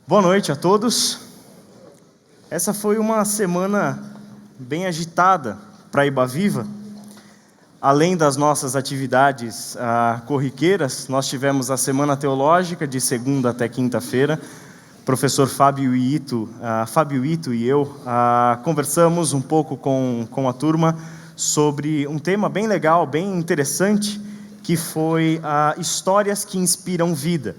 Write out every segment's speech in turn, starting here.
Boa noite a todos. Essa foi uma semana bem agitada para a Ibaviva. Além das nossas atividades corriqueiras, nós tivemos a Semana Teológica de segunda até quinta-feira. O professor Fábio Ito e eu conversamos um pouco com a turma sobre um tema bem legal, bem interessante, que foi histórias que inspiram vida.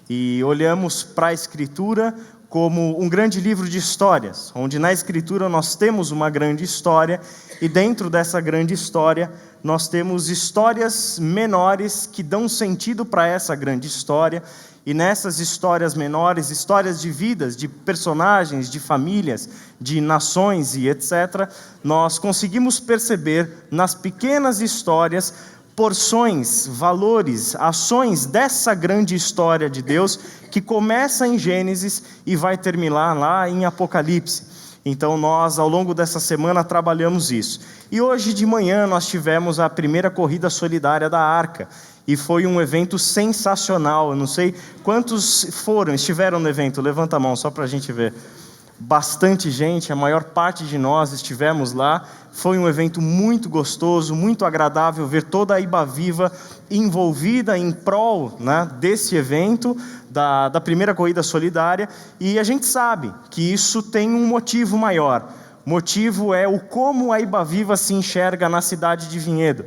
E olhamos para a Escritura como um grande livro de histórias, onde na Escritura nós temos uma grande história, e dentro dessa grande história nós temos histórias menores que dão sentido para essa grande história, e nessas histórias menores, histórias de vidas, de personagens, de famílias, de nações e etc., nós conseguimos perceber nas pequenas histórias porções, valores, ações dessa grande história de Deus que começa em Gênesis e vai terminar lá em Apocalipse. Então nós, ao longo dessa semana, trabalhamos isso. E hoje de manhã nós tivemos a primeira corrida solidária da Arca, e foi um evento sensacional. Eu não sei quantos estiveram no evento, levanta a mão só para a gente ver. Bastante gente, a maior parte de nós estivemos lá. Foi um evento muito gostoso, muito agradável ver toda a Ibaviva envolvida em prol, desse evento, da primeira corrida solidária, e a gente sabe que isso tem um motivo maior. O motivo é o como a Ibaviva se enxerga na cidade de Vinhedo.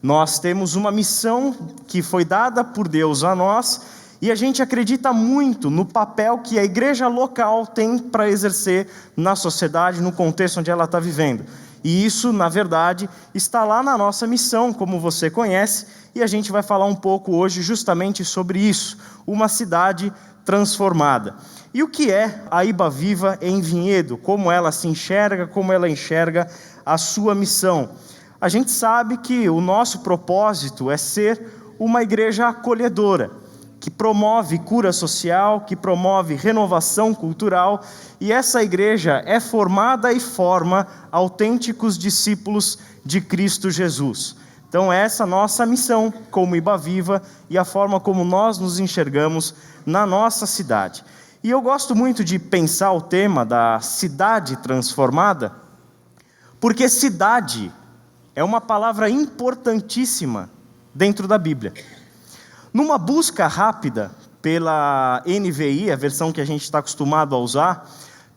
Nós temos uma missão que foi dada por Deus a nós, e a gente acredita muito no papel que a igreja local tem para exercer na sociedade, no contexto onde ela está vivendo. E isso, na verdade, está lá na nossa missão, como você conhece, e a gente vai falar um pouco hoje justamente sobre isso, uma cidade transformada. E o que é a Ibaviva em Vinhedo? Como ela se enxerga, como ela enxerga a sua missão? A gente sabe que o nosso propósito é ser uma igreja acolhedora, que promove cura social, que promove renovação cultural, e essa igreja é formada e forma autênticos discípulos de Cristo Jesus. Então essa é a nossa missão como Ibaviva e a forma como nós nos enxergamos na nossa cidade. E eu gosto muito de pensar o tema da cidade transformada, porque cidade é uma palavra importantíssima dentro da Bíblia. Numa busca rápida pela NVI, a versão que a gente está acostumado a usar,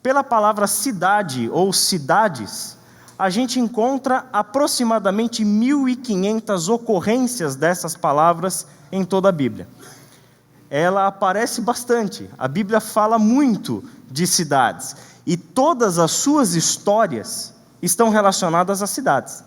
pela palavra cidade ou cidades, a gente encontra aproximadamente 1.500 ocorrências dessas palavras em toda a Bíblia. Ela aparece bastante, a Bíblia fala muito de cidades, e todas as suas histórias estão relacionadas a cidades.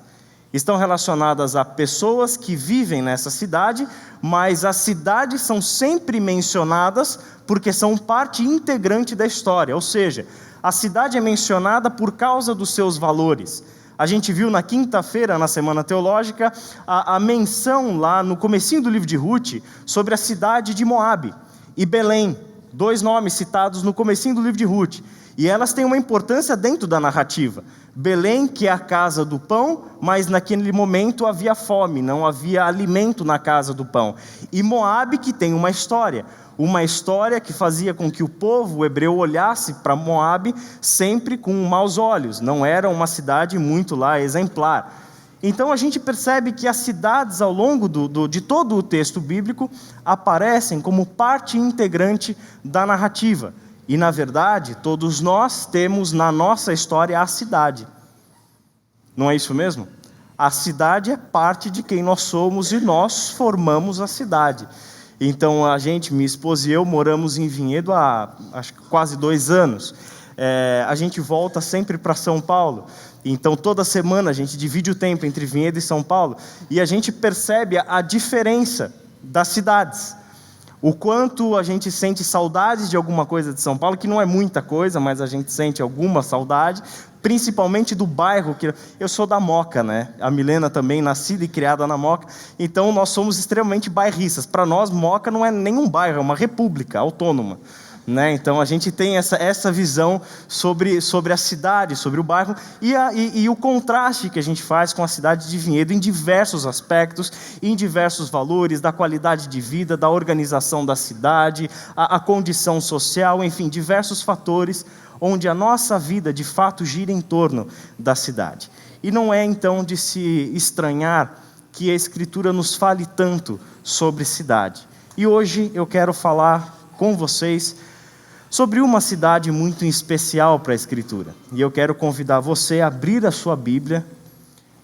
Estão relacionadas a pessoas que vivem nessa cidade, mas as cidades são sempre mencionadas porque são parte integrante da história, ou seja, a cidade é mencionada por causa dos seus valores. A gente viu na quinta-feira, na Semana Teológica, a menção lá no comecinho do livro de Ruth sobre a cidade de Moabe e Belém, 2 nomes citados no comecinho do livro de Ruth. E elas têm uma importância dentro da narrativa. Belém, que é a casa do pão, mas naquele momento havia fome, não havia alimento na casa do pão. E Moabe, que tem uma história que fazia com que o povo hebreu olhasse para Moabe sempre com maus olhos. Não era uma cidade muito lá exemplar. Então a gente percebe que as cidades ao longo de todo o texto bíblico aparecem como parte integrante da narrativa. E, na verdade, todos nós temos na nossa história a cidade. Não é isso mesmo? A cidade é parte de quem nós somos e nós formamos a cidade. Então, minha esposa e eu, moramos em Vinhedo há quase 2 anos. A gente volta sempre para São Paulo. Então, toda semana a gente divide o tempo entre Vinhedo e São Paulo. E a gente percebe a diferença das cidades. O quanto a gente sente saudades de alguma coisa de São Paulo, que não é muita coisa, mas a gente sente alguma saudade, principalmente do bairro, que eu sou da Moca, A Milena também, nascida e criada na Moca, então nós somos extremamente bairristas. Para nós, Moca não é nenhum bairro, é uma república autônoma. né? Então a gente tem essa visão sobre a cidade, sobre o bairro, e o contraste que a gente faz com a cidade de Vinhedo em diversos aspectos, em diversos valores, da qualidade de vida, da organização da cidade, a condição social, enfim, diversos fatores onde a nossa vida de fato gira em torno da cidade. E não é então de se estranhar que a Escritura nos fale tanto sobre cidade. E hoje eu quero falar com vocês sobre uma cidade muito especial para a Escritura. E eu quero convidar você a abrir a sua Bíblia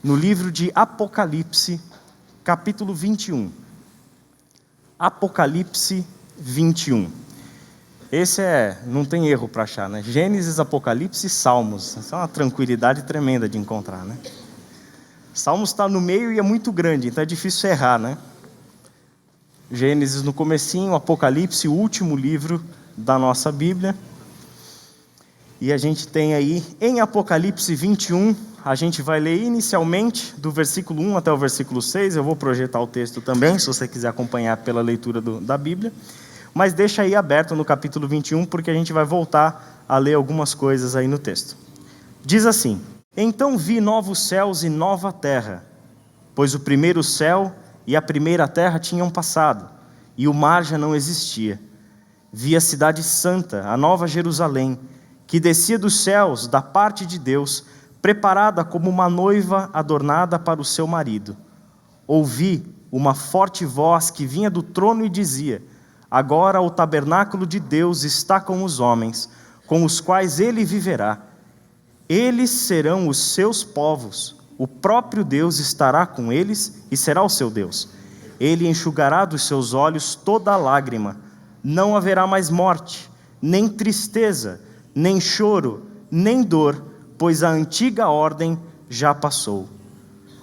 no livro de Apocalipse, capítulo 21. Apocalipse 21. Esse não tem erro para achar, né? Gênesis, Apocalipse e Salmos. Essa é uma tranquilidade tremenda de encontrar, né? Salmos está no meio e é muito grande, então é difícil errar, né? Gênesis no comecinho, Apocalipse, o último livro da nossa Bíblia. E a gente tem aí, em Apocalipse 21, a gente vai ler inicialmente do versículo 1 até o versículo 6. Eu vou projetar o texto também, se você quiser acompanhar pela leitura da Bíblia. Mas deixa aí aberto no capítulo 21, porque a gente vai voltar a ler algumas coisas aí no texto. Diz assim: Então vi novos céus e nova terra, pois o primeiro céu e a primeira terra tinham passado, e o mar já não existia. Vi a cidade santa, a nova Jerusalém, que descia dos céus da parte de Deus, preparada como uma noiva adornada para o seu marido. Ouvi uma forte voz que vinha do trono e dizia: Agora o tabernáculo de Deus está com os homens, com os quais ele viverá. Eles serão os seus povos, o próprio Deus estará com eles e será o seu Deus. Ele enxugará dos seus olhos toda lágrima. Não haverá mais morte, nem tristeza, nem choro, nem dor, pois a antiga ordem já passou.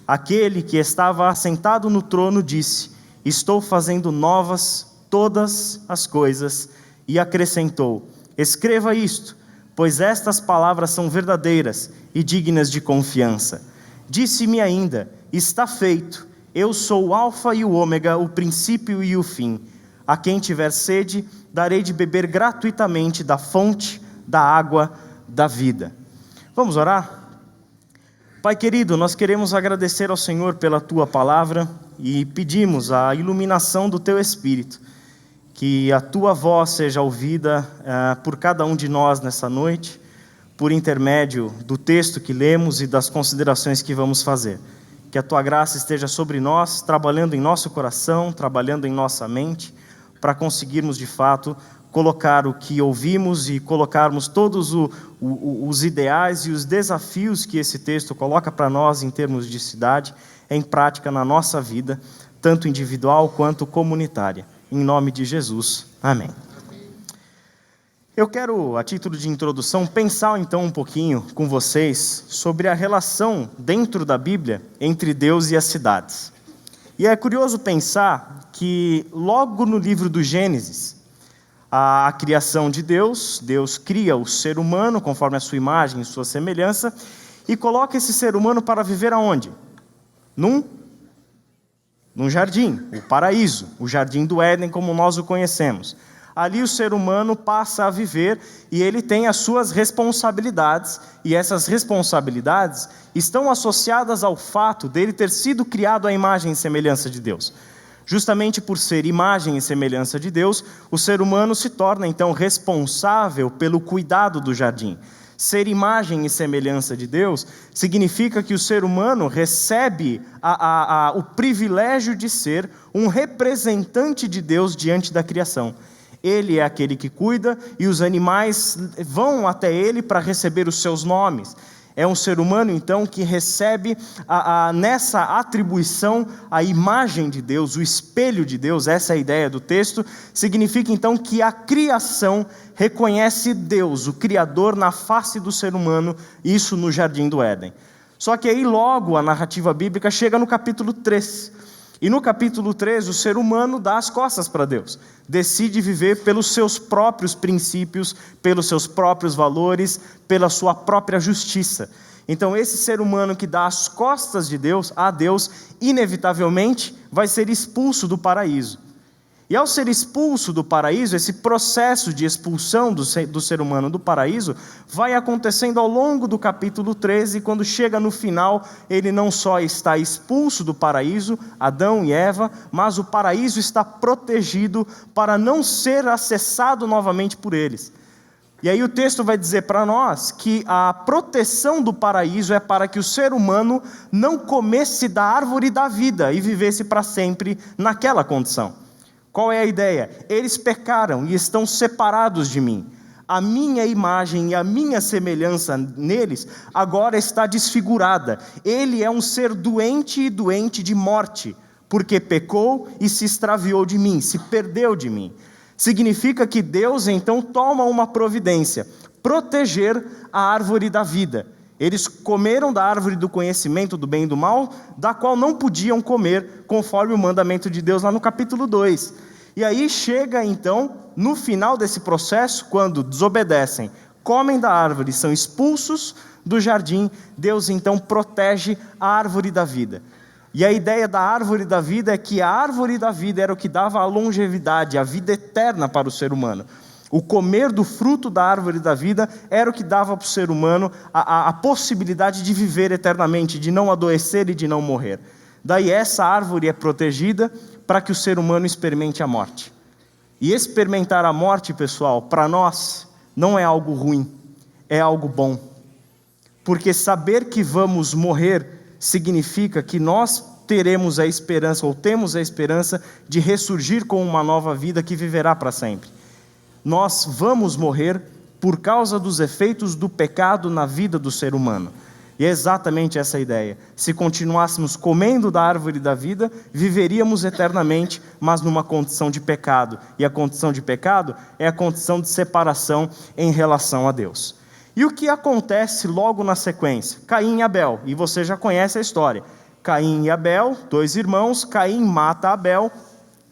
Aquele que estava assentado no trono disse: Estou fazendo novas todas as coisas, e acrescentou: Escreva isto, pois estas palavras são verdadeiras e dignas de confiança. Disse-me ainda: Está feito, eu sou o Alfa e o Ômega, o princípio e o fim. A quem tiver sede, darei de beber gratuitamente da fonte da água da vida. Vamos orar? Pai querido, nós queremos agradecer ao Senhor pela Tua palavra e pedimos a iluminação do Teu Espírito, que a Tua voz seja ouvida por cada um de nós nessa noite, por intermédio do texto que lemos e das considerações que vamos fazer. Que a Tua graça esteja sobre nós, trabalhando em nosso coração, trabalhando em nossa mente, para conseguirmos de fato colocar o que ouvimos e colocarmos todos os ideais e os desafios que esse texto coloca para nós em termos de cidade em prática na nossa vida, tanto individual quanto comunitária. Em nome de Jesus. Amém. Eu quero, a título de introdução, pensar então um pouquinho com vocês sobre a relação dentro da Bíblia entre Deus e as cidades. E é curioso pensar que logo no livro do Gênesis, a criação de Deus cria o ser humano conforme a sua imagem e sua semelhança e coloca esse ser humano para viver aonde? Num jardim, o paraíso, o jardim do Éden como nós o conhecemos. Ali o ser humano passa a viver e ele tem as suas responsabilidades, e essas responsabilidades estão associadas ao fato dele ter sido criado à imagem e semelhança de Deus. Justamente por ser imagem e semelhança de Deus, o ser humano se torna então responsável pelo cuidado do jardim. Ser imagem e semelhança de Deus significa que o ser humano recebe o privilégio de ser um representante de Deus diante da criação. Ele é aquele que cuida e os animais vão até ele para receber os seus nomes. É um ser humano, então, que recebe nessa atribuição a imagem de Deus, o espelho de Deus. Essa é a ideia do texto. Significa, então, que a criação reconhece Deus, o Criador, na face do ser humano, isso no Jardim do Éden. Só que aí logo a narrativa bíblica chega no capítulo 3. E no capítulo 3, o ser humano dá as costas para Deus. Decide viver pelos seus próprios princípios, pelos seus próprios valores, pela sua própria justiça. Então esse ser humano que dá as costas de Deus, a Deus, inevitavelmente vai ser expulso do paraíso. E ao ser expulso do paraíso, esse processo de expulsão do ser humano do paraíso vai acontecendo ao longo do capítulo 13, e quando chega no final, ele não só está expulso do paraíso, Adão e Eva, mas o paraíso está protegido para não ser acessado novamente por eles. E aí o texto vai dizer para nós que a proteção do paraíso é para que o ser humano não comesse da árvore da vida e vivesse para sempre naquela condição. Qual é a ideia? Eles pecaram e estão separados de mim. A minha imagem e a minha semelhança neles agora está desfigurada. Ele é um ser doente e doente de morte, porque pecou e se extraviou de mim, se perdeu de mim. Significa que Deus então toma uma providência, proteger a árvore da vida. Eles comeram da árvore do conhecimento do bem e do mal, da qual não podiam comer, conforme o mandamento de Deus lá no capítulo 2. E aí chega então, no final desse processo, quando desobedecem, comem da árvore, são expulsos do jardim, Deus então protege a árvore da vida. E a ideia da árvore da vida é que a árvore da vida era o que dava a longevidade, a vida eterna para o ser humano. O comer do fruto da árvore da vida era o que dava para o ser humano a possibilidade de viver eternamente, de não adoecer e de não morrer. Daí essa árvore é protegida para que o ser humano experimente a morte. E experimentar a morte, pessoal, para nós não é algo ruim, é algo bom. Porque saber que vamos morrer significa que nós teremos a esperança, ou temos a esperança de ressurgir com uma nova vida que viverá para sempre. Nós vamos morrer por causa dos efeitos do pecado na vida do ser humano. E é exatamente essa a ideia. Se continuássemos comendo da árvore da vida, viveríamos eternamente, mas numa condição de pecado. E a condição de pecado é a condição de separação em relação a Deus. E o que acontece logo na sequência? Caim e Abel, e você já conhece a história. Caim e Abel, 2 irmãos, Caim mata Abel,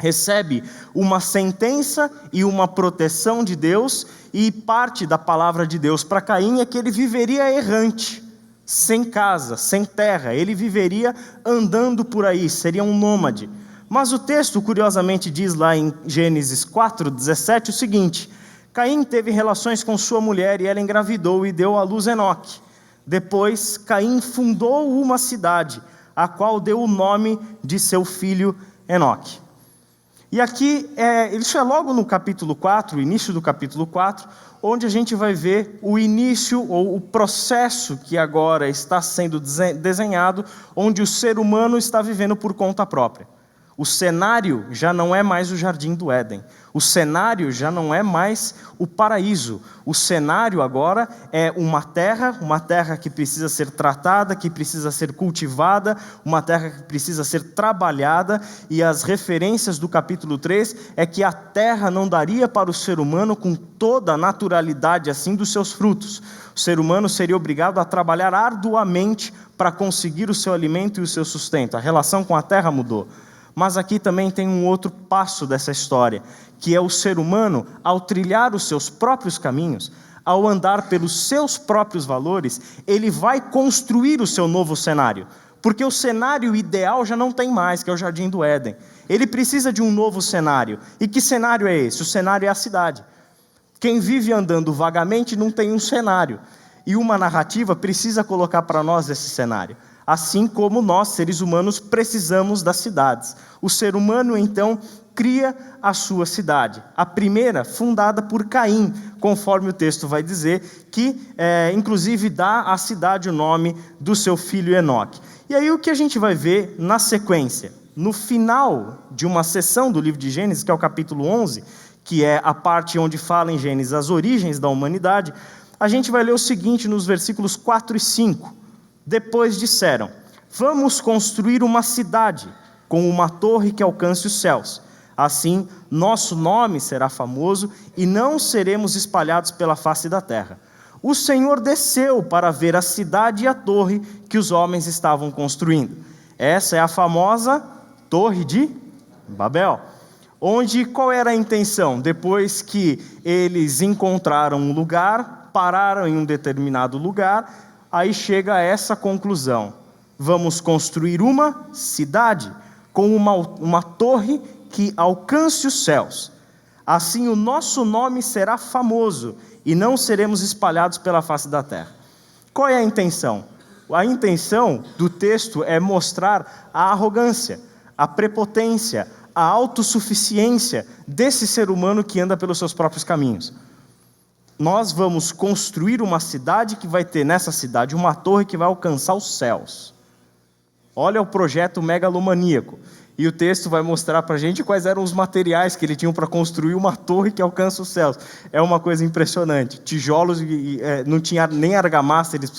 recebe uma sentença e uma proteção de Deus, e parte da palavra de Deus para Caim é que ele viveria errante, sem casa, sem terra, ele viveria andando por aí, seria um nômade. Mas o texto, curiosamente, diz lá em Gênesis 4:17 o seguinte: Caim teve relações com sua mulher e ela engravidou e deu à luz Enoque. Depois, Caim fundou uma cidade, a qual deu o nome de seu filho Enoque. E aqui, isso é logo no capítulo 4, o início do capítulo 4, onde a gente vai ver o início, ou o processo que agora está sendo desenhado, onde o ser humano está vivendo por conta própria. O cenário já não é mais o Jardim do Éden. O cenário já não é mais o paraíso. O cenário agora é uma terra que precisa ser tratada, que precisa ser cultivada, uma terra que precisa ser trabalhada, e as referências do capítulo 3 é que a terra não daria para o ser humano com toda a naturalidade assim dos seus frutos. O ser humano seria obrigado a trabalhar arduamente para conseguir o seu alimento e o seu sustento. A relação com a terra mudou. Mas aqui também tem um outro passo dessa história, que é o ser humano, ao trilhar os seus próprios caminhos, ao andar pelos seus próprios valores, ele vai construir o seu novo cenário. Porque o cenário ideal já não tem mais, que é o Jardim do Éden. Ele precisa de um novo cenário. E que cenário é esse? O cenário é a cidade. Quem vive andando vagamente não tem um cenário. E uma narrativa precisa colocar para nós esse cenário. Assim como nós, seres humanos, precisamos das cidades. O ser humano, então, cria a sua cidade. A primeira, fundada por Caim, conforme o texto vai dizer, que inclusive dá à cidade o nome do seu filho Enoque. E aí o que a gente vai ver na sequência? No final de uma seção do livro de Gênesis, que é o capítulo 11, que é a parte onde fala em Gênesis as origens da humanidade, a gente vai ler o seguinte nos versículos 4 e 5. Depois disseram: vamos construir uma cidade com uma torre que alcance os céus. Assim, nosso nome será famoso e não seremos espalhados pela face da terra. O Senhor desceu para ver a cidade e a torre que os homens estavam construindo. Essa é a famosa Torre de Babel. Onde, qual era a intenção? Depois que eles encontraram um lugar, pararam em um determinado lugar, aí chega a essa conclusão: vamos construir uma cidade com uma torre que alcance os céus. Assim o nosso nome será famoso e não seremos espalhados pela face da terra. Qual é a intenção? A intenção do texto é mostrar a arrogância, a prepotência, a autossuficiência desse ser humano que anda pelos seus próprios caminhos. Nós vamos construir uma cidade que vai ter nessa cidade uma torre que vai alcançar os céus. Olha o projeto megalomaníaco. E o texto vai mostrar para a gente quais eram os materiais que ele tinha para construir uma torre que alcança os céus. É uma coisa impressionante. Tijolos, não tinha nem argamassa, eles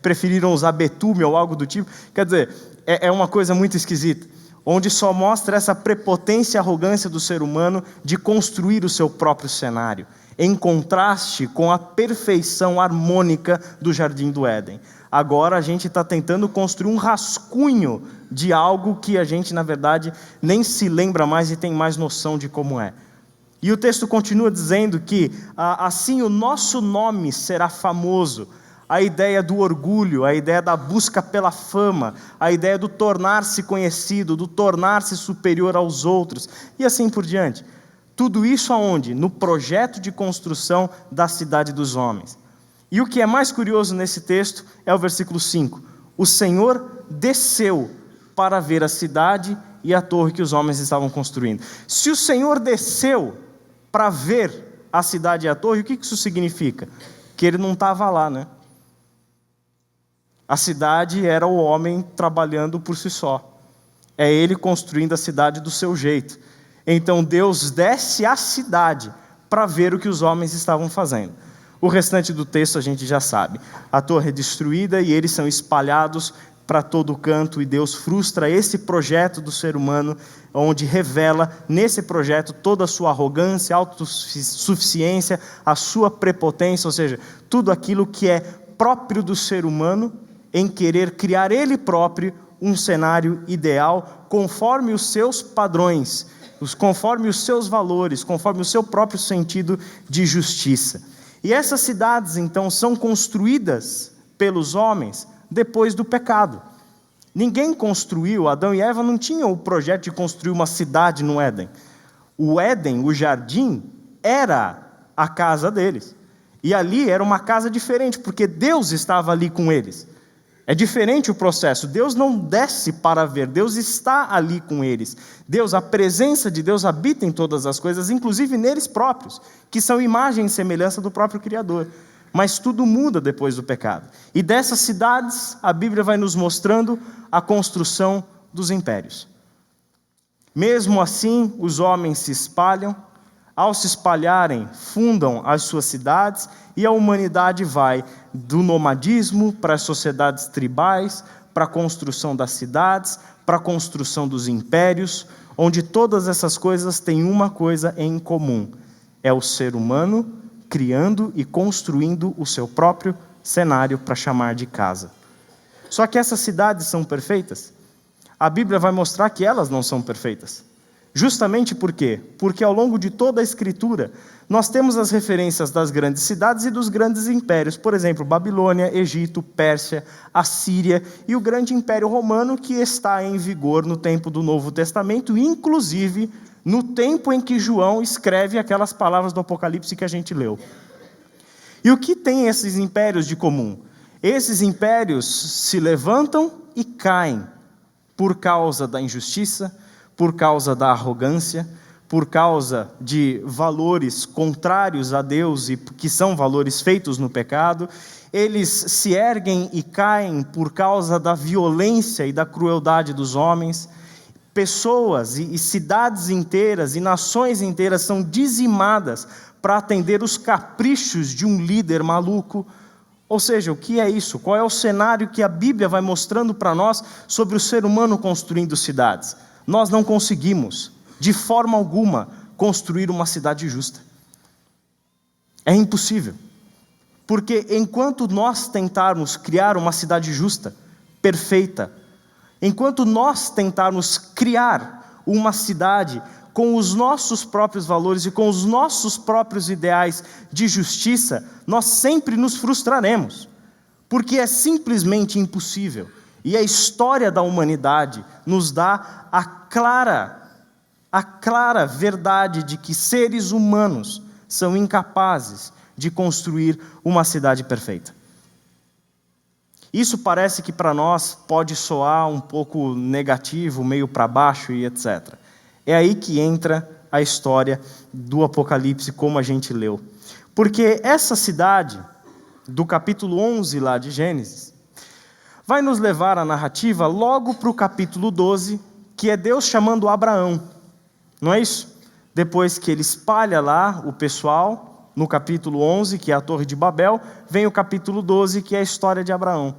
preferiram usar betume ou algo do tipo. Quer dizer, é uma coisa muito esquisita, onde só mostra essa prepotência e arrogância do ser humano de construir o seu próprio cenário, em contraste com a perfeição harmônica do Jardim do Éden. Agora a gente está tentando construir um rascunho de algo que a gente, na verdade, nem se lembra mais e tem mais noção de como é. E o texto continua dizendo que, assim, o nosso nome será famoso. A ideia do orgulho, a ideia da busca pela fama, a ideia do tornar-se conhecido, do tornar-se superior aos outros, e assim por diante. Tudo isso aonde? No projeto de construção da cidade dos homens. E o que é mais curioso nesse texto é o versículo 5. O Senhor desceu para ver a cidade e a torre que os homens estavam construindo. Se o Senhor desceu para ver a cidade e a torre, o que isso significa? Que ele não estava lá, né? A cidade era o homem trabalhando por si só. É ele construindo a cidade do seu jeito. Então Deus desce à cidade para ver o que os homens estavam fazendo. O restante do texto a gente já sabe. A torre é destruída e eles são espalhados para todo canto, e Deus frustra esse projeto do ser humano, onde revela nesse projeto toda a sua arrogância, autossuficiência, a sua prepotência, ou seja, tudo aquilo que é próprio do ser humano em querer criar ele próprio um cenário ideal conforme os seus padrões, conforme os seus valores, conforme o seu próprio sentido de justiça. E essas cidades, então, são construídas pelos homens depois do pecado. Ninguém construiu, Adão e Eva não tinham o projeto de construir uma cidade no Éden. O Éden, o jardim, era a casa deles. E ali era uma casa diferente, porque Deus estava ali com eles. É diferente o processo. Deus não desce para ver, Deus está ali com eles. A presença de Deus habita em todas as coisas, inclusive neles próprios, que são imagem e semelhança do próprio Criador. Mas tudo muda depois do pecado. E dessas cidades, a Bíblia vai nos mostrando a construção dos impérios. Mesmo assim, os homens se espalham. Ao se espalharem, fundam as suas cidades, e a humanidade vai do nomadismo para as sociedades tribais, para a construção das cidades, para a construção dos impérios, onde todas essas coisas têm uma coisa em comum: é o ser humano criando e construindo o seu próprio cenário para chamar de casa. Só que essas cidades são perfeitas? A Bíblia vai mostrar que elas não são perfeitas. Justamente por quê? Porque ao longo de toda a Escritura, nós temos as referências das grandes cidades e dos grandes impérios. Por exemplo, Babilônia, Egito, Pérsia, Assíria e o grande Império Romano, que está em vigor no tempo do Novo Testamento, inclusive no tempo em que João escreve aquelas palavras do Apocalipse que a gente leu. E o que tem esses impérios de comum? Esses impérios se levantam e caem por causa da injustiça, por causa da arrogância, por causa de valores contrários a Deus e que são valores feitos no pecado. Eles se erguem e caem por causa da violência e da crueldade dos homens. Pessoas e cidades inteiras e nações inteiras são dizimadas para atender os caprichos de um líder maluco. Ou seja, o que é isso? Qual é o cenário que a Bíblia vai mostrando para nós sobre o ser humano construindo cidades? Nós não conseguimos, de forma alguma, construir uma cidade justa. É impossível. Porque enquanto nós tentarmos criar uma cidade justa, perfeita, enquanto nós tentarmos criar uma cidade com os nossos próprios valores e com os nossos próprios ideais de justiça, nós sempre nos frustraremos. Porque é simplesmente impossível. E a história da humanidade nos dá a clara a clara verdade de que seres humanos são incapazes de construir uma cidade perfeita. Isso parece que para nós pode soar um pouco negativo, meio para baixo e etc. É aí que entra a história do Apocalipse, como a gente leu. Porque essa cidade, do capítulo 11 lá de Gênesis, vai nos levar a narrativa logo para o capítulo 12, que é Deus chamando Abraão. Não é isso? Depois que ele espalha lá o pessoal, no capítulo 11, que é a Torre de Babel, vem o capítulo 12, que é a história de Abraão,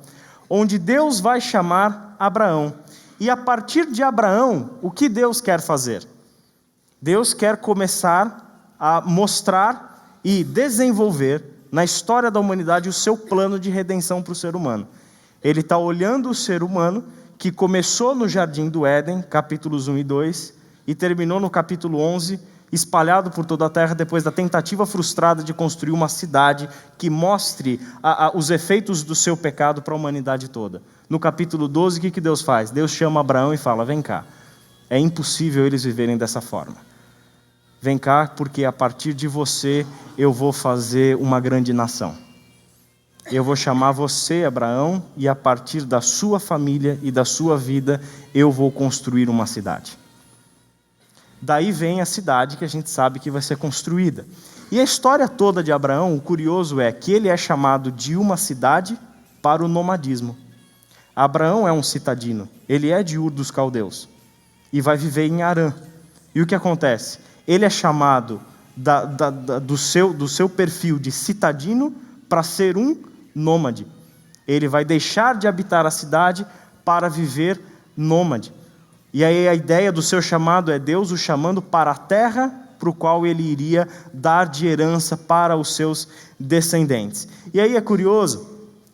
onde Deus vai chamar Abraão. E a partir de Abraão, o que Deus quer fazer? Deus quer começar a mostrar e desenvolver na história da humanidade o seu plano de redenção para o ser humano. Ele está olhando o ser humano que começou no Jardim do Éden, capítulos 1 e 2, e terminou no capítulo 11, espalhado por toda a terra depois da tentativa frustrada de construir uma cidade que mostre os efeitos do seu pecado para a humanidade toda. No capítulo 12, o que Deus faz? Deus chama Abraão e fala: vem cá, é impossível eles viverem dessa forma. Vem cá, porque a partir de você eu vou fazer uma grande nação. Eu vou chamar você, Abraão, e a partir da sua família e da sua vida eu vou construir uma cidade. Daí vem a cidade que a gente sabe que vai ser construída. E a história toda de Abraão, o curioso é que ele é chamado de uma cidade para o nomadismo. Abraão é um citadino, ele é de Ur dos Caldeus e vai viver em Harã. E o que acontece? Ele é chamado do seu perfil de citadino para ser um nômade. Ele vai deixar de habitar a cidade para viver nômade. E aí a ideia do seu chamado é Deus o chamando para a terra para o qual ele iria dar de herança para os seus descendentes. E aí é curioso,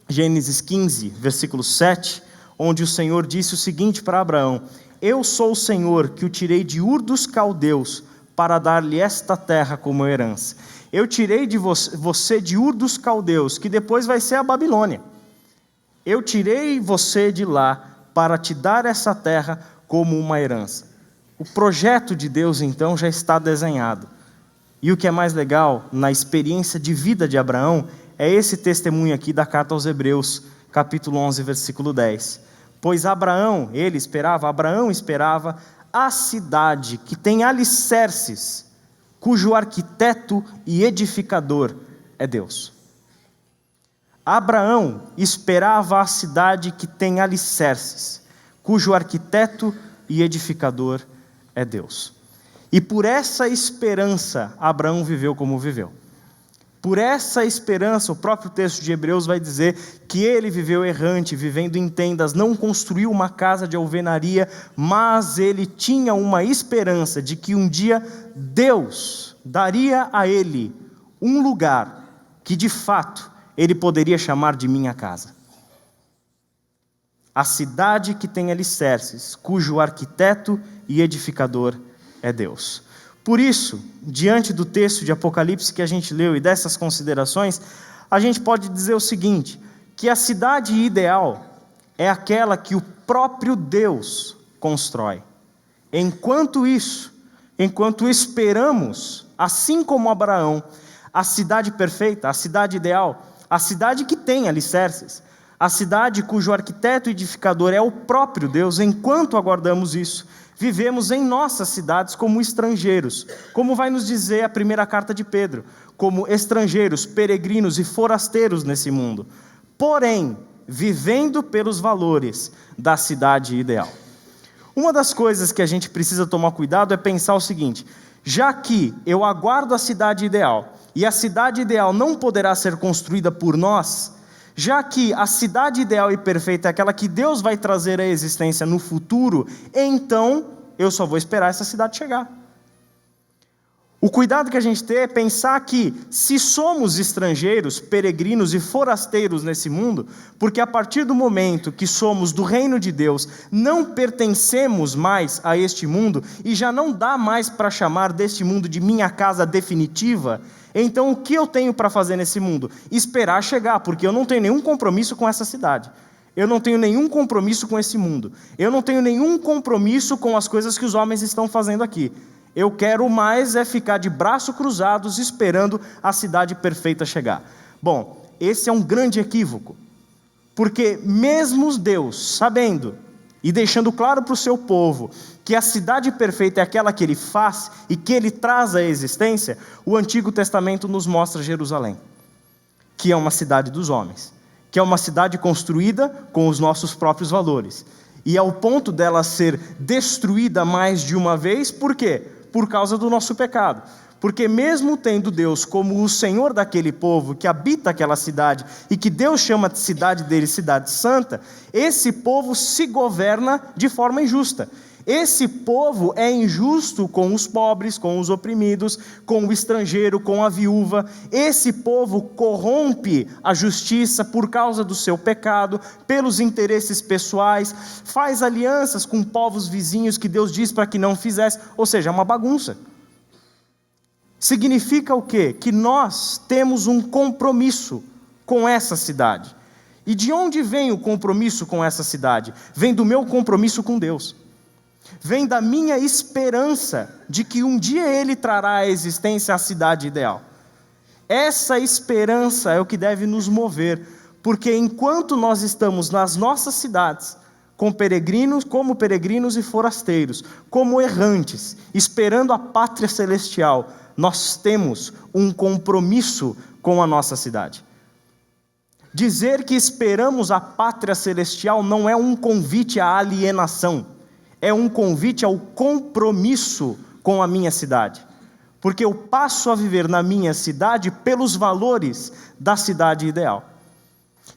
Gênesis 15, versículo 7, onde o Senhor disse o seguinte para Abraão: eu sou o Senhor que o tirei de Ur dos Caldeus para dar-lhe esta terra como herança. Eu tirei de você de Ur dos Caldeus, que depois vai ser a Babilônia. Eu tirei você de lá para te dar essa terra como uma herança. O projeto de Deus, então, já está desenhado. E o que é mais legal, na experiência de vida de Abraão, é esse testemunho aqui da carta aos Hebreus, capítulo 11, versículo 10. Pois Abraão esperava a cidade que tem alicerces, cujo arquiteto e edificador é Deus. Abraão esperava a cidade que tem alicerces, cujo arquiteto e edificador é Deus. E por essa esperança, Abraão viveu como viveu. Por essa esperança, o próprio texto de Hebreus vai dizer que ele viveu errante, vivendo em tendas, não construiu uma casa de alvenaria, mas ele tinha uma esperança de que um dia Deus daria a ele um lugar que de fato ele poderia chamar de minha casa. A cidade que tem alicerces, cujo arquiteto e edificador é Deus. Por isso, diante do texto de Apocalipse que a gente leu e dessas considerações, a gente pode dizer o seguinte, que a cidade ideal é aquela que o próprio Deus constrói. Enquanto esperamos, assim como Abraão, a cidade perfeita, a cidade ideal, a cidade que tem alicerces, a cidade cujo arquiteto e edificador é o próprio Deus, enquanto aguardamos isso, vivemos em nossas cidades como estrangeiros, como vai nos dizer a primeira carta de Pedro, como estrangeiros, peregrinos e forasteiros nesse mundo, porém, vivendo pelos valores da cidade ideal. Uma das coisas que a gente precisa tomar cuidado é pensar o seguinte: já que eu aguardo a cidade ideal, e a cidade ideal não poderá ser construída por nós, já que a cidade ideal e perfeita é aquela que Deus vai trazer à existência no futuro, então eu só vou esperar essa cidade chegar. O cuidado que a gente tem é pensar que, se somos estrangeiros, peregrinos e forasteiros nesse mundo, porque a partir do momento que somos do reino de Deus, não pertencemos mais a este mundo, e já não dá mais para chamar deste mundo de minha casa definitiva, então o que eu tenho para fazer nesse mundo? Esperar chegar, porque eu não tenho nenhum compromisso com essa cidade. Eu não tenho nenhum compromisso com esse mundo. Eu não tenho nenhum compromisso com as coisas que os homens estão fazendo aqui. Eu quero mais é ficar de braços cruzados esperando a cidade perfeita chegar. Bom, esse é um grande equívoco. Porque mesmo Deus, sabendo e deixando claro para o seu povo que a cidade perfeita é aquela que Ele faz e que Ele traz à existência, o Antigo Testamento nos mostra Jerusalém, que é uma cidade dos homens, que é uma cidade construída com os nossos próprios valores. E ao ponto dela ser destruída mais de uma vez, por quê? Por causa do nosso pecado. Porque mesmo tendo Deus como o Senhor daquele povo que habita aquela cidade e que Deus chama de cidade dele cidade santa, esse povo se governa de forma injusta. Esse povo é injusto com os pobres, com os oprimidos, com o estrangeiro, com a viúva. Esse povo corrompe a justiça por causa do seu pecado, pelos interesses pessoais, faz alianças com povos vizinhos que Deus diz para que não fizesse, ou seja, é uma bagunça. Significa o quê? Que nós temos um compromisso com essa cidade. E de onde vem o compromisso com essa cidade? Vem do meu compromisso com Deus. Vem da minha esperança de que um dia Ele trará à existência a cidade ideal. Essa esperança é o que deve nos mover, porque enquanto nós estamos nas nossas cidades, como peregrinos e forasteiros, como errantes, esperando a pátria celestial, nós temos um compromisso com a nossa cidade. Dizer que esperamos a pátria celestial não é um convite à alienação, é um convite ao compromisso com a minha cidade. Porque eu passo a viver na minha cidade pelos valores da cidade ideal.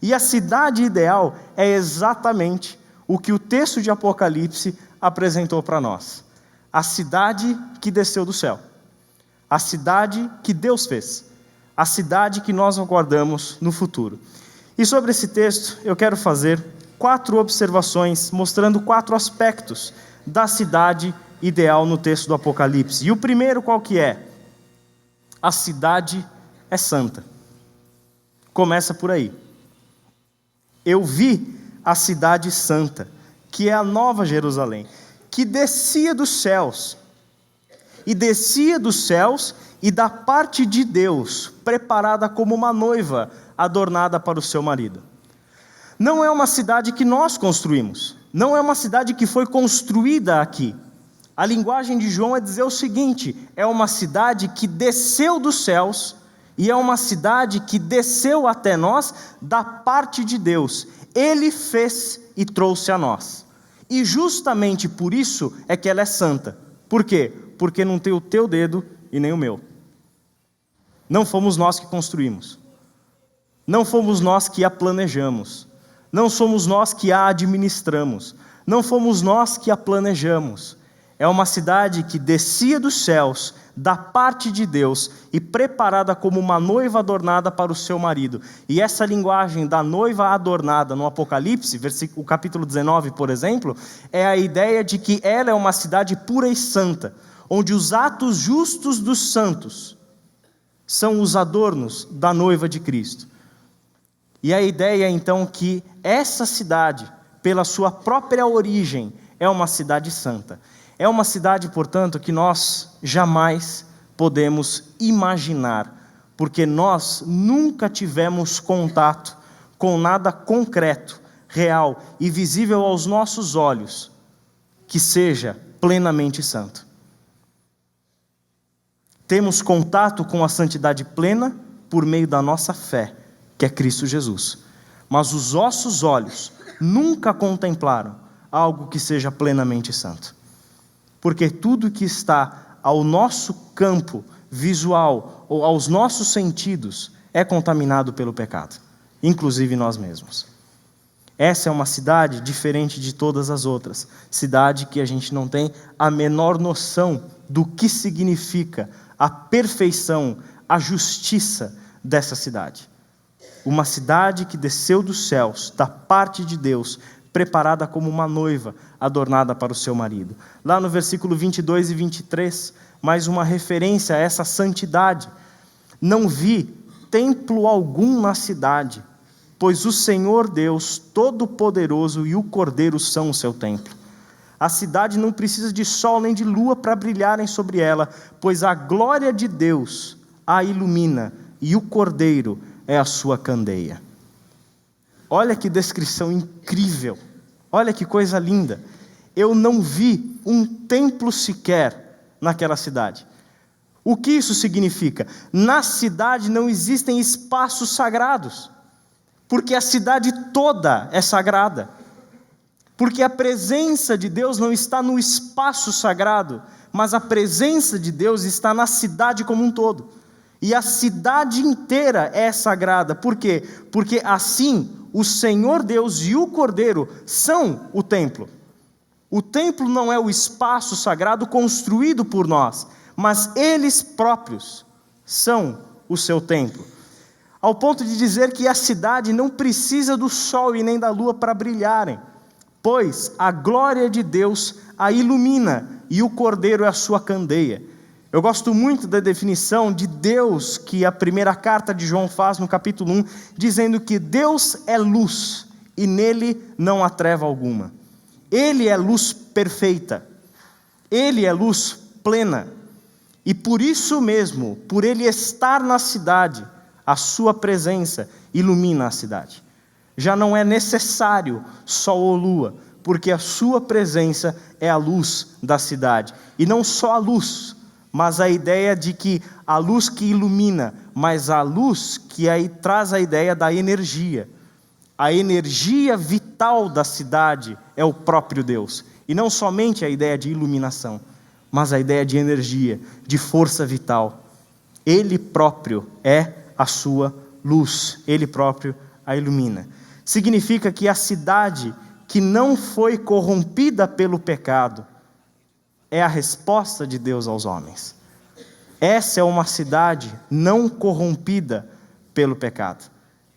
E a cidade ideal é exatamente o que o texto de Apocalipse apresentou para nós. A cidade que desceu do céu. A cidade que Deus fez. A cidade que nós aguardamos no futuro. E sobre esse texto eu quero fazer 4 observações, mostrando 4 aspectos da cidade ideal no texto do Apocalipse. E o primeiro qual que é? A cidade é santa. Começa por aí. Eu vi a cidade santa, que é a Nova Jerusalém, que descia dos céus, e da parte de Deus, preparada como uma noiva, adornada para o seu marido. Não é uma cidade que nós construímos, não é uma cidade que foi construída aqui. A linguagem de João é dizer o seguinte: é uma cidade que desceu dos céus, e é uma cidade que desceu até nós da parte de Deus. Ele fez e trouxe a nós. E justamente por isso é que ela é santa. Por quê? Porque não tem o teu dedo e nem o meu. Não fomos nós que construímos. Não fomos nós que a planejamos. Não somos nós que a administramos. Não fomos nós que a planejamos. É uma cidade que descia dos céus, da parte de Deus, e preparada como uma noiva adornada para o seu marido. E essa linguagem da noiva adornada no Apocalipse, o capítulo 19, por exemplo, é a ideia de que ela é uma cidade pura e santa, onde os atos justos dos santos são os adornos da noiva de Cristo. E a ideia, então, que essa cidade, pela sua própria origem, é uma cidade santa. É uma cidade, portanto, que nós jamais podemos imaginar, porque nós nunca tivemos contato com nada concreto, real e visível aos nossos olhos, que seja plenamente santo. Temos contato com a santidade plena por meio da nossa fé, que é Cristo Jesus. Mas os nossos olhos nunca contemplaram algo que seja plenamente santo. Porque tudo que está ao nosso campo visual ou aos nossos sentidos é contaminado pelo pecado, inclusive nós mesmos. Essa é uma cidade diferente de todas as outras, cidade que a gente não tem a menor noção do que significa a perfeição, a justiça dessa cidade. Uma cidade que desceu dos céus, da parte de Deus, preparada como uma noiva, adornada para o seu marido. Lá no versículo 22 e 23, mais uma referência a essa santidade. Não vi templo algum na cidade, pois o Senhor Deus Todo-Poderoso e o Cordeiro são o seu templo. A cidade não precisa de sol nem de lua para brilharem sobre ela, pois a glória de Deus a ilumina e o Cordeiro é a sua candeia. Olha que descrição incrível, olha que coisa linda. Eu não vi um templo sequer naquela cidade. O que isso significa? Na cidade não existem espaços sagrados, porque a cidade toda é sagrada. Porque a presença de Deus não está no espaço sagrado, mas a presença de Deus está na cidade como um todo. E a cidade inteira é sagrada. Por quê? Porque assim o Senhor Deus e o Cordeiro são o templo. O templo não é o espaço sagrado construído por nós, mas eles próprios são o seu templo. Ao ponto de dizer que a cidade não precisa do sol e nem da lua para brilharem, pois a glória de Deus a ilumina e o Cordeiro é a sua candeia. Eu gosto muito da definição de Deus que a primeira carta de João faz no capítulo 1, dizendo que Deus é luz e nele não há treva alguma. Ele é luz perfeita, ele é luz plena, e por isso mesmo, por ele estar na cidade, a sua presença ilumina a cidade. Já não é necessário sol ou lua, porque a sua presença é a luz da cidade. E não só a luz, mas a ideia de que a luz que ilumina, mas a luz que aí traz a ideia da energia. A energia vital da cidade é o próprio Deus. E não somente a ideia de iluminação, mas a ideia de energia, de força vital. Ele próprio é a sua luz, ele próprio a ilumina. Significa que a cidade que não foi corrompida pelo pecado é a resposta de Deus aos homens. Essa é uma cidade não corrompida pelo pecado.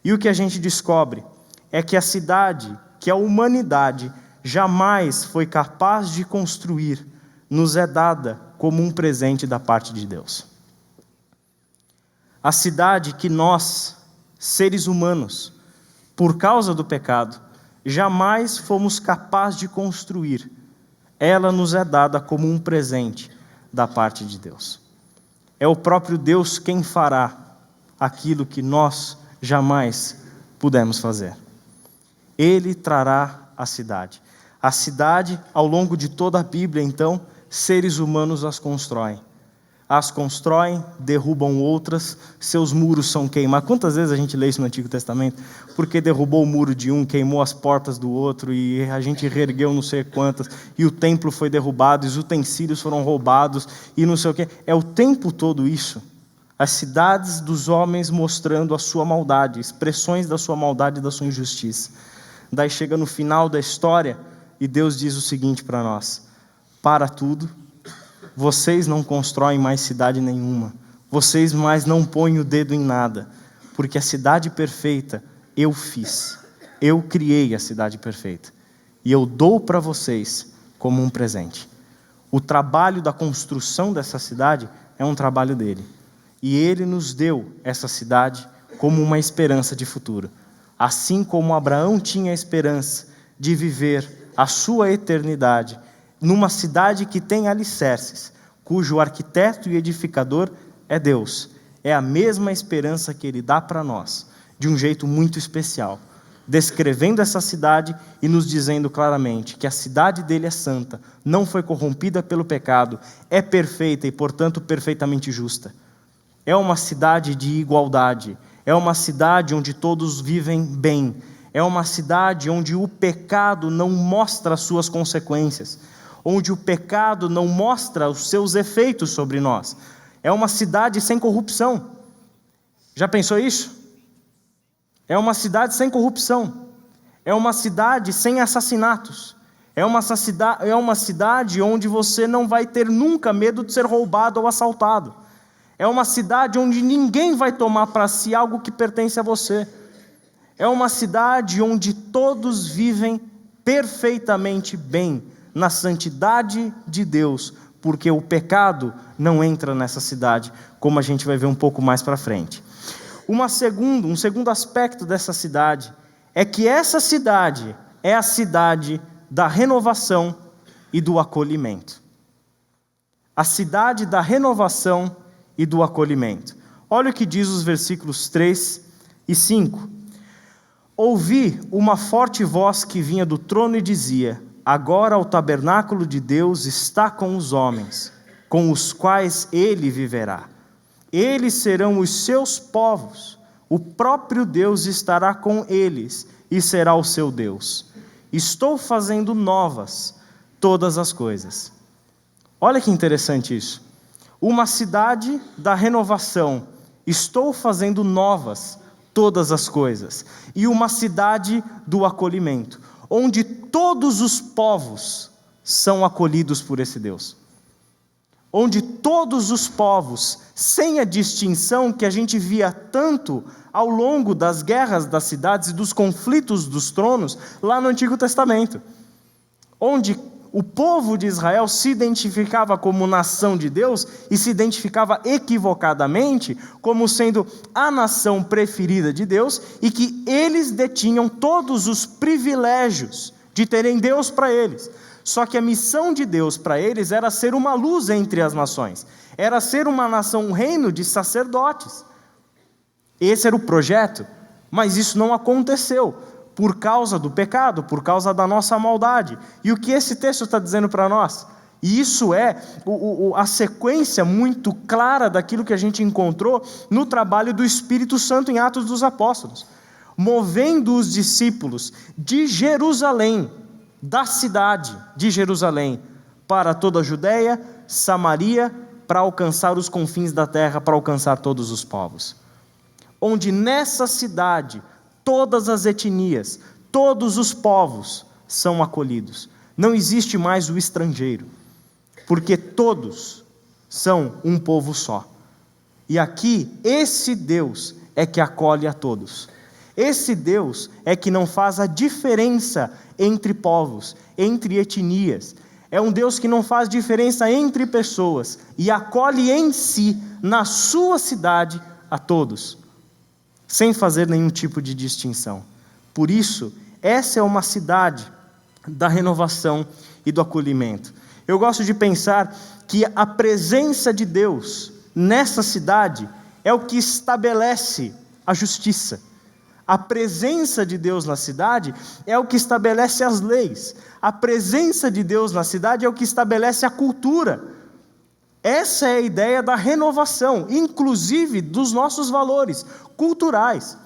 E o que a gente descobre é que a cidade que a humanidade jamais foi capaz de construir nos é dada como um presente da parte de Deus. A cidade que nós, seres humanos, por causa do pecado, jamais fomos capazes de construir, ela nos é dada como um presente da parte de Deus. É o próprio Deus quem fará aquilo que nós jamais pudemos fazer. Ele trará a cidade. A cidade, ao longo de toda a Bíblia, então, seres humanos as constroem. As constroem, derrubam outras, seus muros são queimados. Quantas vezes a gente lê isso no Antigo Testamento? Porque derrubou o muro de um, queimou as portas do outro, e a gente reergueu não sei quantas, e o templo foi derrubado, e os utensílios foram roubados, e não sei o quê. É o tempo todo isso. As cidades dos homens mostrando a sua maldade, expressões da sua maldade e da sua injustiça. Daí chega no final da história, e Deus diz o seguinte para nós: para tudo, vocês não constroem mais cidade nenhuma, vocês mais não põem o dedo em nada, porque a cidade perfeita eu fiz, eu criei a cidade perfeita, e eu dou para vocês como um presente. O trabalho da construção dessa cidade é um trabalho dele, e ele nos deu essa cidade como uma esperança de futuro, assim como Abraão tinha a esperança de viver a sua eternidade numa cidade que tem alicerces, cujo arquiteto e edificador é Deus. É a mesma esperança que Ele dá para nós, de um jeito muito especial, descrevendo essa cidade e nos dizendo claramente que a cidade dele é santa, não foi corrompida pelo pecado, é perfeita e, portanto, perfeitamente justa. É uma cidade de igualdade, é uma cidade onde todos vivem bem, é uma cidade onde o pecado não mostra as suas consequências, onde o pecado não mostra os seus efeitos sobre nós. É uma cidade sem corrupção. Já pensou isso? É uma cidade sem corrupção. É uma cidade sem assassinatos. É uma cidade onde você não vai ter nunca medo de ser roubado ou assaltado. É uma cidade onde ninguém vai tomar para si algo que pertence a você. É uma cidade onde todos vivem perfeitamente bem, na santidade de Deus, porque o pecado não entra nessa cidade, como a gente vai ver um pouco mais para frente. Um segundo aspecto dessa cidade é que essa cidade é a cidade da renovação e do acolhimento. A cidade da renovação e do acolhimento. Olha o que diz os versículos 3 e 5. Ouvi uma forte voz que vinha do trono e dizia: agora o tabernáculo de Deus está com os homens, com os quais ele viverá. Eles serão os seus povos, o próprio Deus estará com eles e será o seu Deus. Estou fazendo novas todas as coisas. Olha que interessante isso. Uma cidade da renovação. Estou fazendo novas todas as coisas. E uma cidade do acolhimento, onde todos os povos são acolhidos por esse Deus. Onde todos os povos, sem a distinção que a gente via tanto ao longo das guerras das cidades e dos conflitos dos tronos, lá no Antigo Testamento. Onde o povo de Israel se identificava como nação de Deus e se identificava equivocadamente como sendo a nação preferida de Deus e que eles detinham todos os privilégios de terem Deus para eles. Só que a missão de Deus para eles era ser uma luz entre as nações, era ser uma nação, um reino de sacerdotes. Esse era o projeto, mas isso não aconteceu por causa do pecado, por causa da nossa maldade. E o que esse texto está dizendo para nós? E isso é a sequência muito clara daquilo que a gente encontrou no trabalho do Espírito Santo em Atos dos Apóstolos, movendo os discípulos de Jerusalém, da cidade de Jerusalém, para toda a Judéia, Samaria, para alcançar os confins da terra, para alcançar todos os povos. Onde nessa cidade, todas as etnias, todos os povos são acolhidos. Não existe mais o estrangeiro, porque todos são um povo só. E aqui, esse Deus é que acolhe a todos. Esse Deus é que não faz a diferença entre povos, entre etnias. É um Deus que não faz diferença entre pessoas e acolhe em si, na sua cidade, a todos, sem fazer nenhum tipo de distinção. Por isso, essa é uma cidade da renovação e do acolhimento. Eu gosto de pensar que a presença de Deus nessa cidade é o que estabelece a justiça. A presença de Deus na cidade é o que estabelece as leis. A presença de Deus na cidade é o que estabelece a cultura. Essa é a ideia da renovação, inclusive dos nossos valores culturais.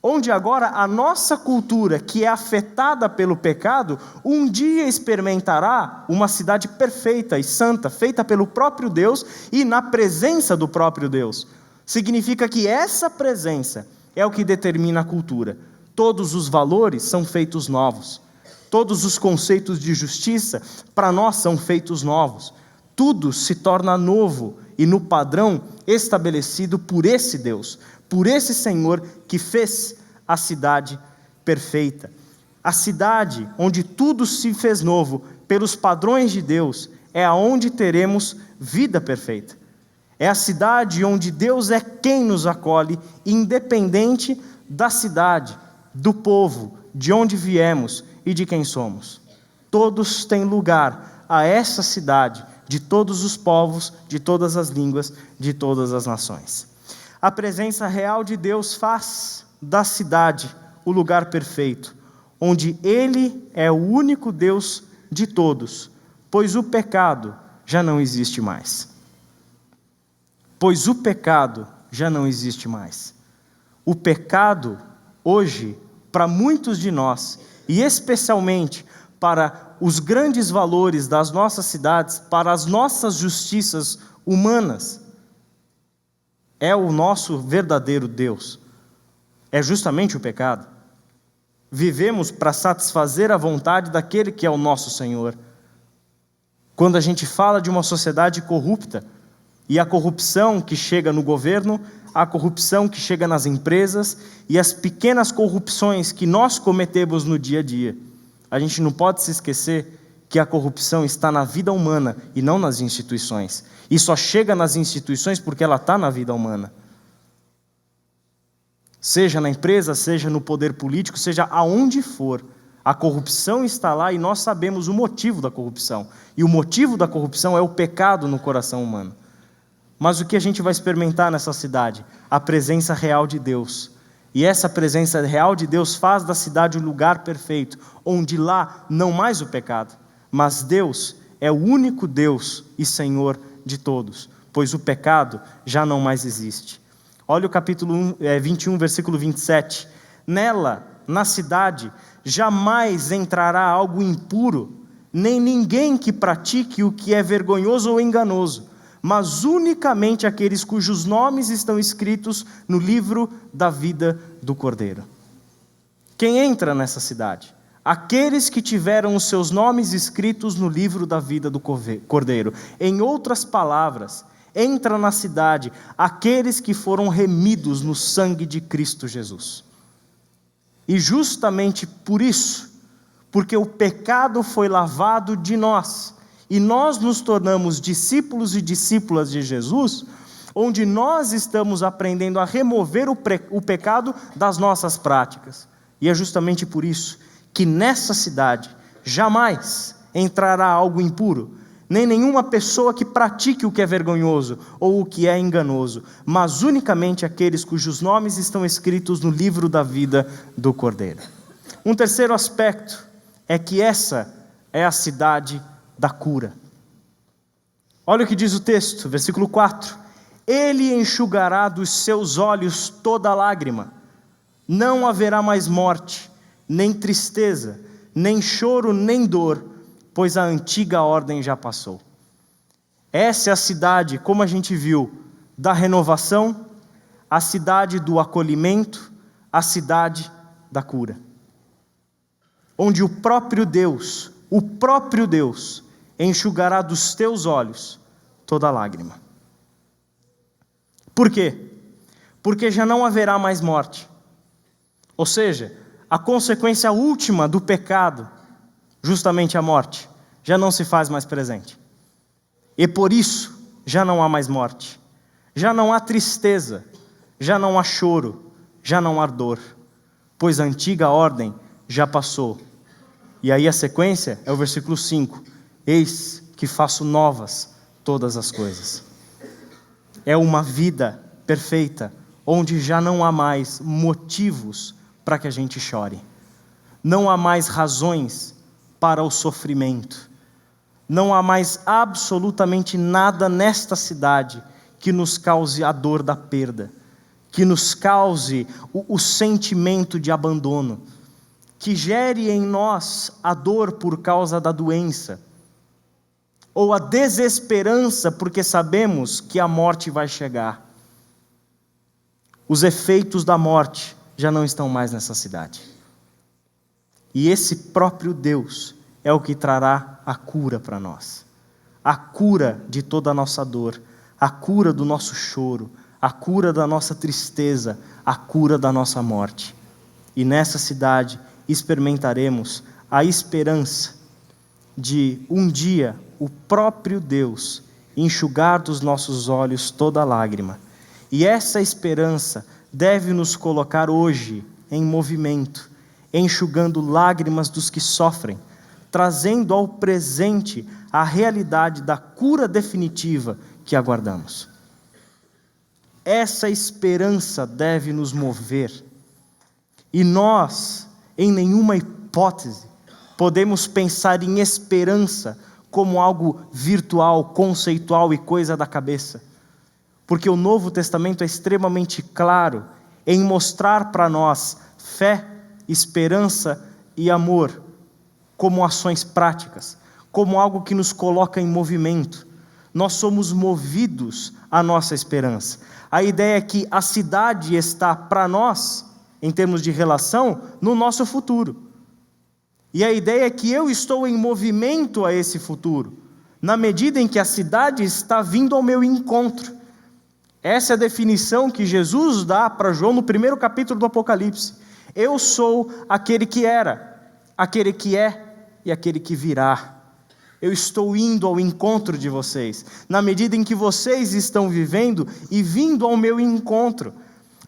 Onde agora a nossa cultura, que é afetada pelo pecado, um dia experimentará uma cidade perfeita e santa, feita pelo próprio Deus e na presença do próprio Deus. Significa que essa presença é o que determina a cultura. Todos os valores são feitos novos. Todos os conceitos de justiça, para nós, são feitos novos. Tudo se torna novo e no padrão estabelecido por esse Deus, por esse Senhor que fez a cidade perfeita. A cidade onde tudo se fez novo pelos padrões de Deus é aonde teremos vida perfeita. É a cidade onde Deus é quem nos acolhe, independente da cidade, do povo, de onde viemos e de quem somos. Todos têm lugar a essa cidade, de todos os povos, de todas as línguas, de todas as nações. A presença real de Deus faz da cidade o lugar perfeito, onde Ele é o único Deus de todos, pois o pecado já não existe mais. Pois o pecado já não existe mais. O pecado, hoje, para muitos de nós, e especialmente para os grandes valores das nossas cidades, para as nossas justiças humanas, é o nosso verdadeiro Deus. É justamente o pecado. Vivemos para satisfazer a vontade daquele que é o nosso Senhor. Quando a gente fala de uma sociedade corrupta, e a corrupção que chega no governo, a corrupção que chega nas empresas e as pequenas corrupções que nós cometemos no dia a dia, a gente não pode se esquecer que a corrupção está na vida humana e não nas instituições. E só chega nas instituições porque ela está na vida humana. Seja na empresa, seja no poder político, seja aonde for, a corrupção está lá e nós sabemos o motivo da corrupção. E o motivo da corrupção é o pecado no coração humano. Mas o que a gente vai experimentar nessa cidade? A presença real de Deus. E essa presença real de Deus faz da cidade o lugar perfeito, onde lá não mais o pecado, mas Deus é o único Deus e Senhor de todos, pois o pecado já não mais existe. Olha o capítulo 21, versículo 27. Nela, na cidade, jamais entrará algo impuro, nem ninguém que pratique o que é vergonhoso ou enganoso, mas unicamente aqueles cujos nomes estão escritos no livro da vida do Cordeiro. Quem entra nessa cidade? Aqueles que tiveram os seus nomes escritos no livro da vida do Cordeiro. Em outras palavras, entra na cidade aqueles que foram remidos no sangue de Cristo Jesus. E justamente por isso, porque o pecado foi lavado de nós, e nós nos tornamos discípulos e discípulas de Jesus, onde nós estamos aprendendo a remover o pecado das nossas práticas. E é justamente por isso que nessa cidade jamais entrará algo impuro, nem nenhuma pessoa que pratique o que é vergonhoso ou o que é enganoso, mas unicamente aqueles cujos nomes estão escritos no livro da vida do Cordeiro. Um terceiro aspecto é que essa é a cidade da cura. Olha o que diz o texto, versículo 4. Ele enxugará dos seus olhos toda lágrima. Não haverá mais morte, nem tristeza, nem choro, nem dor, pois a antiga ordem já passou. Essa é a cidade, como a gente viu, da renovação, a cidade do acolhimento, a cidade da cura. Onde o próprio Deus enxugará dos teus olhos toda lágrima. Por quê? Porque já não haverá mais morte. Ou seja, a consequência última do pecado, justamente a morte, já não se faz mais presente. E por isso, já não há mais morte. Já não há tristeza, já não há choro, já não há dor, pois a antiga ordem já passou. E aí a sequência é o versículo 5. Eis que faço novas todas as coisas. É uma vida perfeita, onde já não há mais motivos para que a gente chore. Não há mais razões para o sofrimento. Não há mais absolutamente nada nesta cidade que nos cause a dor da perda, que nos cause o sentimento de abandono, que gere em nós a dor por causa da doença, ou a desesperança porque sabemos que a morte vai chegar. Os efeitos da morte já não estão mais nessa cidade. E esse próprio Deus é o que trará a cura para nós. A cura de toda a nossa dor, a cura do nosso choro, a cura da nossa tristeza, a cura da nossa morte. E nessa cidade experimentaremos a esperança de um dia o próprio Deus enxugar dos nossos olhos toda lágrima. E essa esperança deve nos colocar hoje em movimento, enxugando lágrimas dos que sofrem, trazendo ao presente a realidade da cura definitiva que aguardamos. Essa esperança deve nos mover. E nós, em nenhuma hipótese, podemos pensar em esperança como algo virtual, conceitual e coisa da cabeça. Porque o Novo Testamento é extremamente claro em mostrar para nós fé, esperança e amor como ações práticas, como algo que nos coloca em movimento. Nós somos movidos à nossa esperança. A ideia é que a cidade está para nós, em termos de relação, no nosso futuro. E a ideia é que eu estou em movimento a esse futuro, na medida em que a cidade está vindo ao meu encontro. Essa é a definição que Jesus dá para João no primeiro capítulo do Apocalipse. Eu sou aquele que era, aquele que é e aquele que virá. Eu estou indo ao encontro de vocês, na medida em que vocês estão vivendo e vindo ao meu encontro.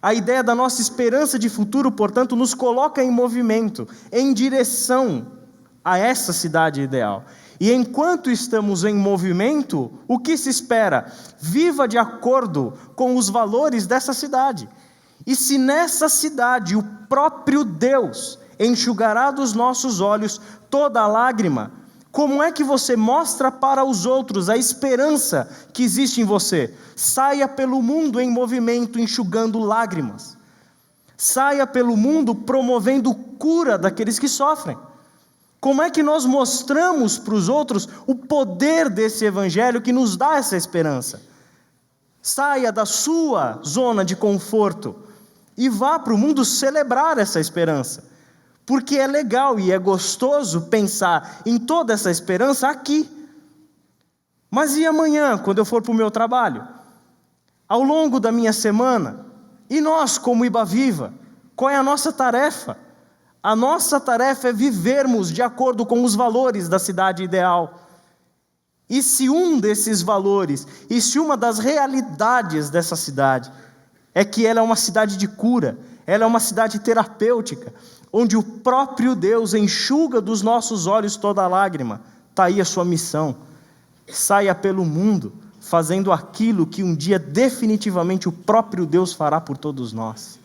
A ideia da nossa esperança de futuro, portanto, nos coloca em movimento, em direção a essa cidade ideal. E enquanto estamos em movimento, o que se espera? Viva de acordo com os valores dessa cidade. E se nessa cidade o próprio Deus enxugará dos nossos olhos toda a lágrima, como é que você mostra para os outros a esperança que existe em você? Saia pelo mundo em movimento, enxugando lágrimas. Saia pelo mundo promovendo cura daqueles que sofrem. Como é que nós mostramos para os outros o poder desse evangelho que nos dá essa esperança? Saia da sua zona de conforto e vá para o mundo celebrar essa esperança. Porque é legal e é gostoso pensar em toda essa esperança aqui. Mas e amanhã, quando eu for para o meu trabalho? Ao longo da minha semana? E nós, como Ibaviva, qual é a nossa tarefa? A nossa tarefa é vivermos de acordo com os valores da cidade ideal. E se um desses valores, e se uma das realidades dessa cidade, é que ela é uma cidade de cura, ela é uma cidade terapêutica, onde o próprio Deus enxuga dos nossos olhos toda a lágrima, está aí a sua missão. Saia pelo mundo, fazendo aquilo que um dia definitivamente o próprio Deus fará por todos nós.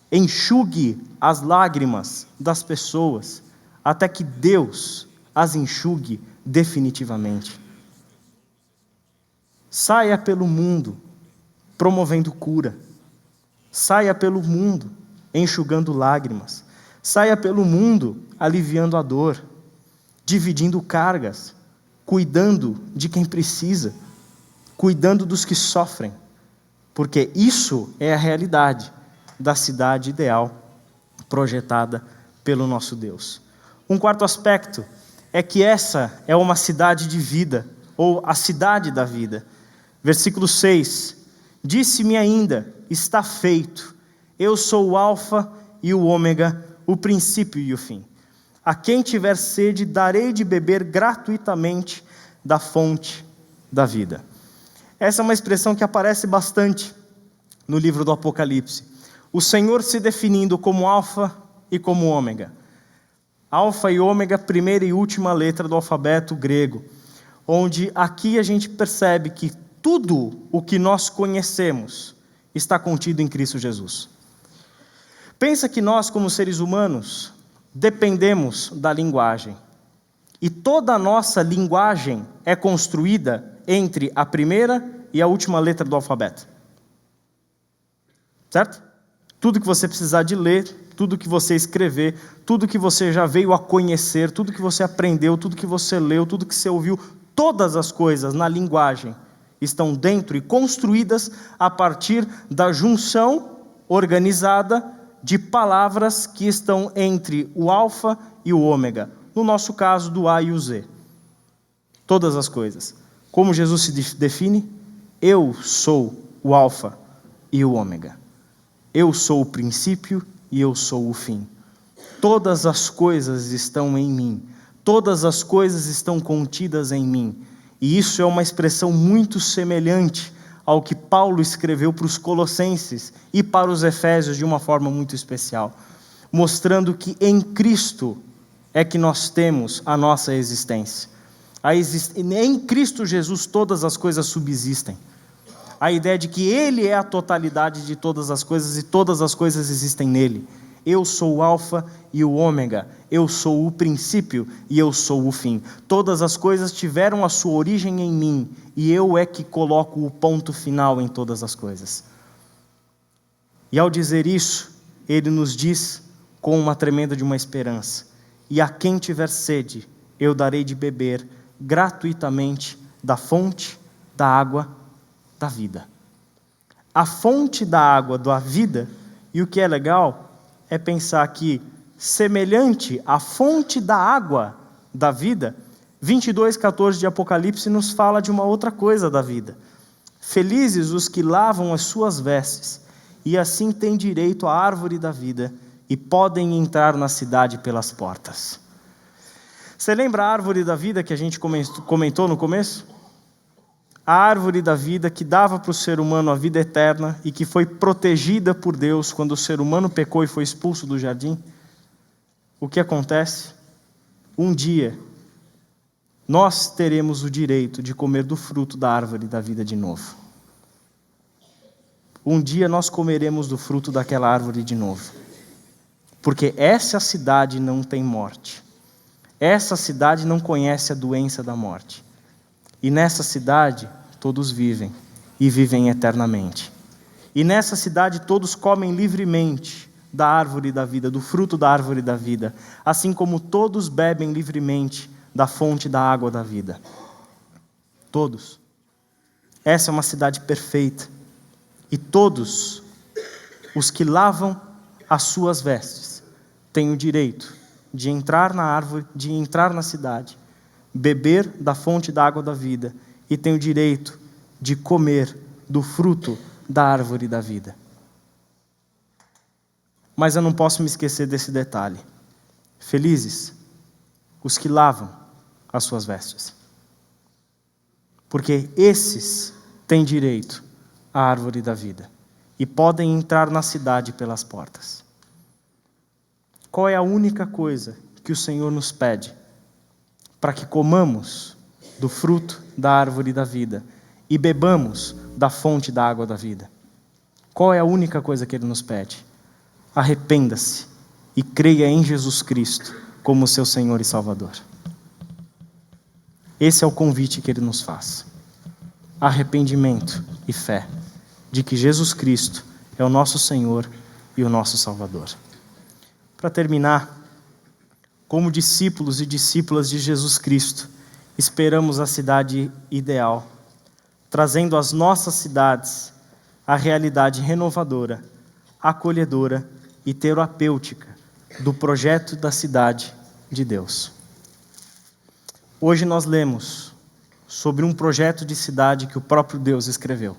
Enxugue as lágrimas das pessoas, até que Deus as enxugue definitivamente. Saia pelo mundo, promovendo cura. Saia pelo mundo, enxugando lágrimas. Saia pelo mundo, aliviando a dor, dividindo cargas, cuidando de quem precisa, cuidando dos que sofrem, porque isso é a realidade da cidade ideal projetada pelo nosso Deus. Um quarto aspecto é que essa é uma cidade de vida, ou a cidade da vida. Versículo 6, disse-me ainda, está feito, eu sou o alfa e o ômega, o princípio e o fim. A quem tiver sede, darei de beber gratuitamente da fonte da vida. Essa é uma expressão que aparece bastante no livro do Apocalipse. O Senhor se definindo como alfa e como ômega. Alfa e ômega, primeira e última letra do alfabeto grego, onde aqui a gente percebe que tudo o que nós conhecemos está contido em Cristo Jesus. Pensa que nós, como seres humanos, dependemos da linguagem. E toda a nossa linguagem é construída entre a primeira e a última letra do alfabeto. Certo? Tudo que você precisar de ler, tudo que você escrever, tudo que você já veio a conhecer, tudo que você aprendeu, tudo que você leu, tudo que você ouviu, todas as coisas na linguagem estão dentro e construídas a partir da junção organizada de palavras que estão entre o alfa e o ômega. No nosso caso, do A e o Z. Todas as coisas. Como Jesus se define? Eu sou o alfa e o ômega. Eu sou o princípio e eu sou o fim. Todas as coisas estão em mim. Todas as coisas estão contidas em mim. E isso é uma expressão muito semelhante ao que Paulo escreveu para os Colossenses e para os Efésios de uma forma muito especial, mostrando que em Cristo é que nós temos a nossa existência. Em Cristo Jesus todas as coisas subsistem. A ideia de que Ele é a totalidade de todas as coisas e todas as coisas existem nele. Eu sou o alfa e o ômega, eu sou o princípio e eu sou o fim. Todas as coisas tiveram a sua origem em mim e eu é que coloco o ponto final em todas as coisas. E ao dizer isso, Ele nos diz com uma tremenda de uma esperança: e a quem tiver sede, eu darei de beber gratuitamente da fonte da água da vida. A fonte da água da vida, e o que é legal é pensar que, semelhante à fonte da água da vida, 22:14 de Apocalipse nos fala de uma outra coisa da vida. Felizes os que lavam as suas vestes, e assim têm direito à árvore da vida, e podem entrar na cidade pelas portas. Você lembra a árvore da vida que a gente comentou no começo? A a árvore da vida que dava para o ser humano a vida eterna e que foi protegida por Deus quando o ser humano pecou e foi expulso do jardim, o que acontece? Um dia, nós teremos o direito de comer do fruto da árvore da vida de novo. Um dia nós comeremos do fruto daquela árvore de novo. Porque essa cidade não tem morte. Essa cidade não conhece a doença da morte. E nessa cidade todos vivem, e vivem eternamente. E nessa cidade todos comem livremente da árvore da vida, do fruto da árvore da vida, assim como todos bebem livremente da fonte da água da vida. Todos. Essa é uma cidade perfeita. E todos os que lavam as suas vestes têm o direito de entrar na árvore, de entrar na cidade, beber da fonte da água da vida e têm o direito de comer do fruto da árvore da vida. Mas eu não posso me esquecer desse detalhe. Felizes os que lavam as suas vestes, porque esses têm direito à árvore da vida e podem entrar na cidade pelas portas. Qual é a única coisa que o Senhor nos pede para que comamos do fruto da árvore da vida e bebamos da fonte da água da vida? Qual é a única coisa que Ele nos pede? Arrependa-se e creia em Jesus Cristo como seu Senhor e Salvador. Esse é o convite que Ele nos faz. Arrependimento e fé de que Jesus Cristo é o nosso Senhor e o nosso Salvador. Para terminar, como discípulos e discípulas de Jesus Cristo, esperamos a cidade ideal, trazendo às nossas cidades a realidade renovadora, acolhedora e terapêutica do projeto da cidade de Deus. Hoje nós lemos sobre um projeto de cidade que o próprio Deus escreveu.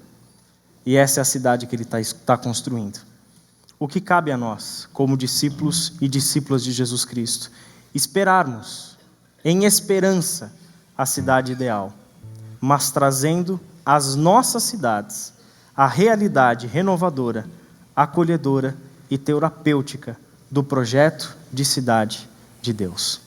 E essa é a cidade que Ele está construindo. O que cabe a nós, como discípulos e discípulas de Jesus Cristo? Esperarmos, em esperança, a cidade ideal, mas trazendo às nossas cidades a realidade renovadora, acolhedora e terapêutica do projeto de cidade de Deus.